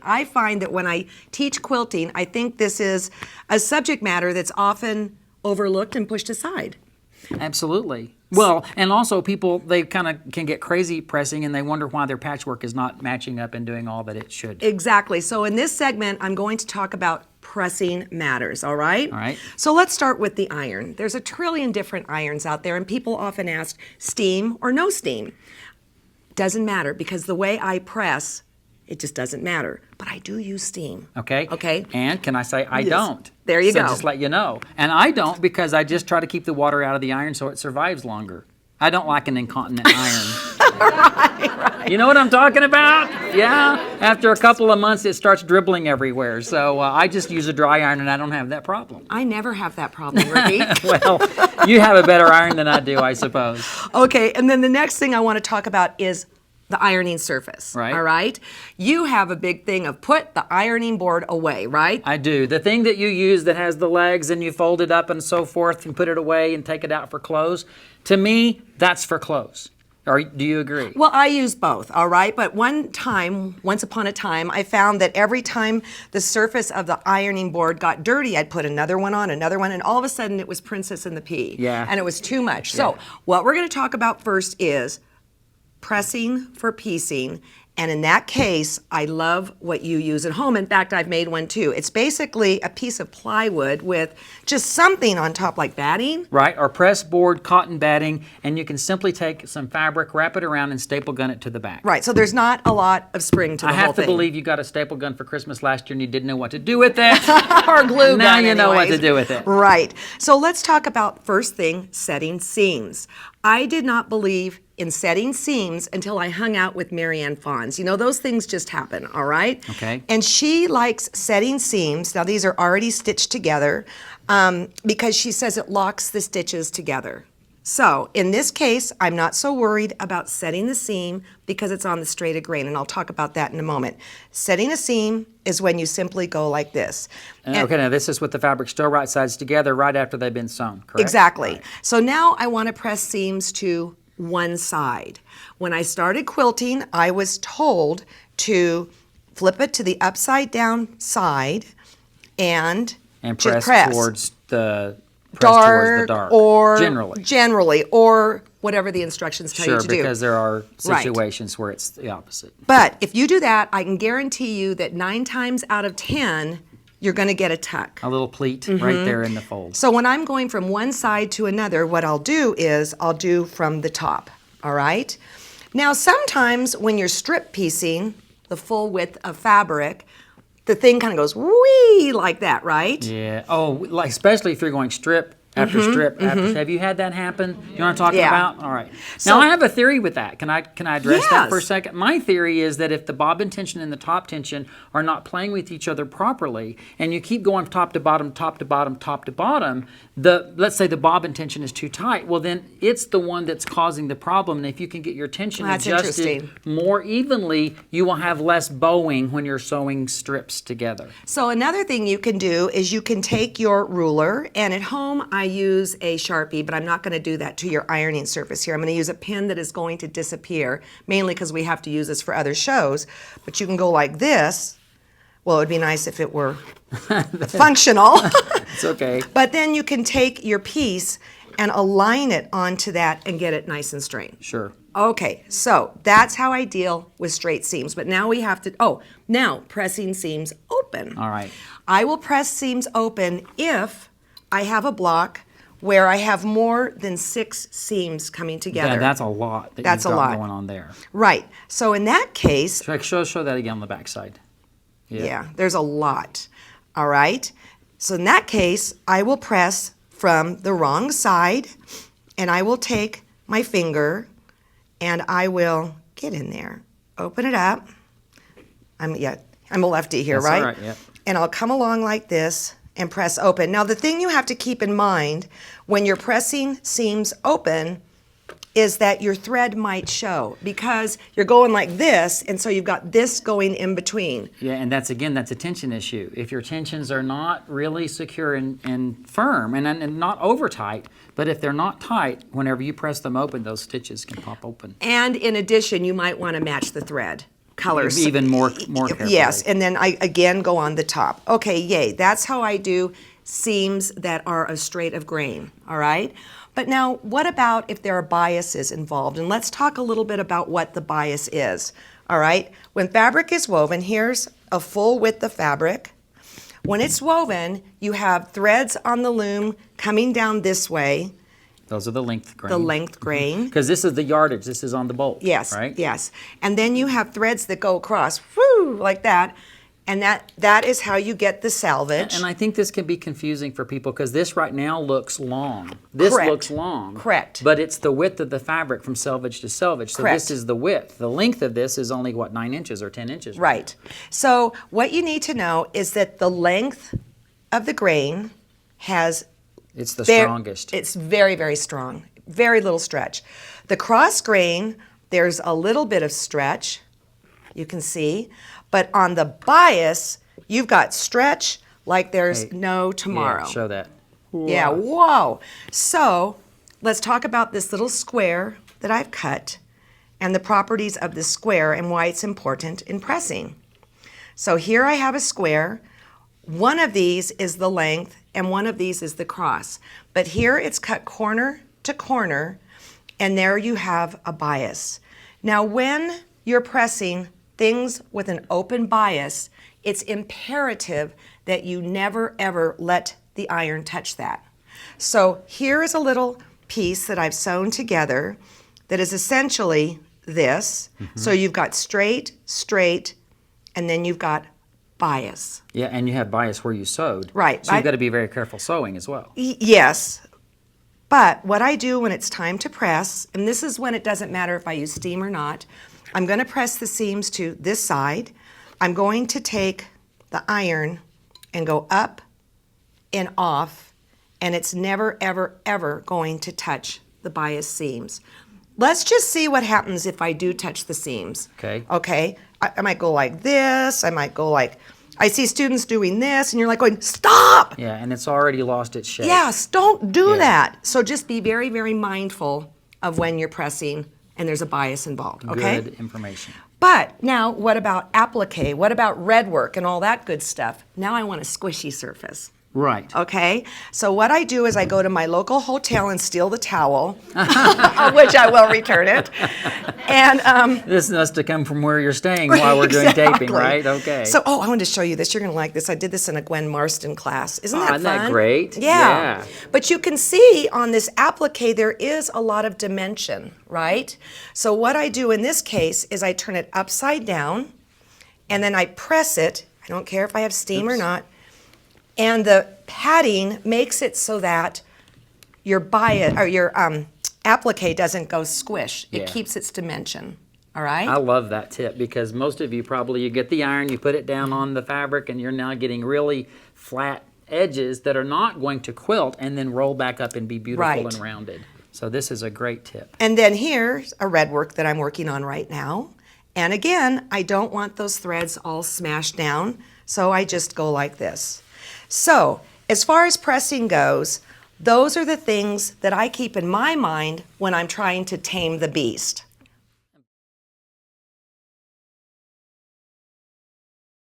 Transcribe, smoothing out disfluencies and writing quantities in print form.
I find that when I teach quilting, I think this is a subject matter that's often overlooked and pushed aside. Absolutely. Well, and also people, they kind of can get crazy pressing and they wonder why their patchwork is not matching up and doing all that it should. Exactly. So in this segment, I'm going to talk about pressing matters, all right? All right. So let's start with the iron. There's a trillion different irons out there, and people often ask, steam or no steam? Doesn't matter, because the way I press, it just doesn't matter. But I do use steam. Okay. Okay. And can I say I Yes. don't? There you go. Just let you know. And I don't because I just try to keep the water out of the iron so it survives longer. I don't like an incontinent iron. Right. You know what I'm talking about? Yeah. After a couple of months, it starts dribbling everywhere. So I just use a dry iron and I don't have that problem. I never have that problem, Ricky. Well, you have a better iron than I do, I suppose. Okay, and then the next thing I want to talk about is the ironing surface. Right. All right? You have a big thing of put the ironing board away, right? I do. The thing that you use that has the legs and you fold it up and so forth and put it away and take it out for clothes, to me, that's for clothes. Or do you agree? Well, I use both, all right? But once upon a time, I found that every time the surface of the ironing board got dirty, I'd put another one on, and all of a sudden it was Princess and the Pea. Yeah. And it was too much. So what we're going to talk about first is pressing for piecing. And in that case, I love what you use at home. In fact, I've made one too. It's basically a piece of plywood with just something on top like batting. Right, or press board cotton batting, and you can simply take some fabric, wrap it around, and staple gun it to the back. Right, so there's not a lot of spring to the I whole have to thing. believe you got a staple gun for Christmas last year and you didn't know what to do with it. Or glue gun, Now you know what to anyways. do with it. Right. So let's talk about first thing, setting seams. I did not believe in setting seams until I hung out with Marianne Fawns. You know, those things just happen, all right? Okay. And she likes setting seams. Now, these are already stitched together because she says it locks the stitches together. So, in this case, I'm not so worried about setting the seam because it's on the straighted grain, and I'll talk about that in a moment. Setting a seam is when you simply go like this. Okay, now this is with the fabric still right sides together right after they've been sewn, correct? Exactly. Right. So now I want to press seams to one side. When I started quilting, I was told to flip it to the upside down side and just press towards the dark, dark, or generally, or whatever the instructions tell you to do. Sure, because there are Right. situations where it's the opposite. But if you do that, I can guarantee you that 9 times out of 10, you're going to get a tuck. A little pleat right there in the fold. So when I'm going from one side to another, what I'll do is I'll do from the top, all right? Now sometimes when you're strip piecing the full width of fabric, the thing kind of goes wee like that, right? Yeah. Oh, like especially if you're going strip after strip after strip. Have you had that happen? You know what I'm talking Yeah. about? All right. So- Now I have a theory with that. Can I address that for a Yes. second? My theory is that if the bobbin tension and the top tension are not playing with each other properly, and you keep going top to bottom, top to bottom, top to bottom, let's say the bobbin tension is too tight. Well, then it's the one that's causing the problem. And if you can get your tension That's adjusted interesting. more evenly, you will have less bowing when you're sewing strips together. So another thing you can do is you can take your ruler, and at home I use a Sharpie, but I'm not going to do that to your ironing surface here. I'm going to use a pen that is going to disappear, mainly because we have to use this for other shows. But you can go like this. Well, it would be nice if it were functional. It's okay. But then you can take your piece and align it onto that and get it nice and straight. Sure. Okay, so that's how I deal with straight seams. But now we have to, now pressing seams open. All right. I will press seams open if I have a block where I have more than 6 seams coming together. Yeah, that's a lot that That's you've a got lot. going on there. Right, so in that case, Show that again on the back side. yeah, there's a lot, all right? So in that case, I will press from the wrong side, and I will take my finger, and I will get in there, open it up. I'm a lefty here, That's right? all right, yep. And I'll come along like this and press open. Now the thing you have to keep in mind when you're pressing seams open is that your thread might show because you're going like this, and so you've got this going in between. Yeah, and that's a tension issue. If your tensions are not really secure and firm and not over tight, but if they're not tight, whenever you press them open, those stitches can pop open. And in addition, you might want to match the thread, colors. Even more carefully. Yes, and then I again go on the top. Okay, yay, that's how I do seams that are a straight of grain, all right? But now, what about if there are biases involved? And let's talk a little bit about what the bias is, all right? When fabric is woven, here's a full width of fabric. When it's woven, you have threads on the loom coming down this way. Those are the length grain. The length grain. Because this is the yardage. This is on the bolt. Yes, right? yes. And then you have threads that go across, whoo, like that. And that is how you get the salvage. And I think this can be confusing for people because this right now looks long. This Correct. looks long. Correct. But it's the width of the fabric from selvage to selvage. So Correct. this is the width. The length of this is only, what, 9 inches or 10 inches? Right. So what you need to know is that the length of the grain has... It's the strongest. It's very, very strong. Very little stretch. The cross grain, there's a little bit of stretch, you can see. But on the bias, you've got stretch like there's no tomorrow. Yeah, show that. Yeah, whoa. So let's talk about this little square that I've cut and the properties of the square and why it's important in pressing. So here I have a square. One of these is the length and one of these is the cross. But here it's cut corner to corner and there you have a bias. Now when you're pressing things with an open bias, it's imperative that you never ever let the iron touch that. So here is a little piece that I've sewn together that is essentially this. So you've got straight, straight, and then you've got bias. Yeah, and you have bias where you sewed. Right. So you've got to be very careful sewing as well. Yes. But what I do when it's time to press, and this is when it doesn't matter if I use steam or not, I'm going to press the seams to this side. I'm going to take the iron and go up and off, and it's never, ever, ever going to touch the bias seams. Let's just see what happens if I do touch the seams. Okay. Okay. I might go like this. I might go like, I see students doing this, and you're like going, stop! Yeah, and it's already lost its shape. Yes, don't do Yeah. that. So just be very, very mindful of when you're pressing and there's a bias involved, okay? Good information. But now what about applique? What about red work and all that good stuff? Now I want a squishy surface. Right. Okay, so what I do is I go to my local hotel and steal the towel, which I will return it. And This must have come from where you're staying while we're doing taping, right? Okay. So, I wanted to show you this. You're going to like this. I did this in a Gwen Marston class. Isn't that fun? Isn't that great? Yeah. Yeah. But you can see on this applique there is a lot of dimension, right? So what I do in this case is I turn it upside down, and then I press it. I don't care if I have steam or not. And the padding makes it so that your bias or your applique doesn't go squish. It Yeah. keeps its dimension. All right? I love that tip because most of you probably, you get the iron, you put it down on the fabric, and you're now getting really flat edges that are not going to quilt and then roll back up and be beautiful Right. and rounded. So this is a great tip. And then here's a red work that I'm working on right now. And again, I don't want those threads all smashed down, so I just go like this. So, as far as pressing goes, those are the things that I keep in my mind when I'm trying to tame the beast.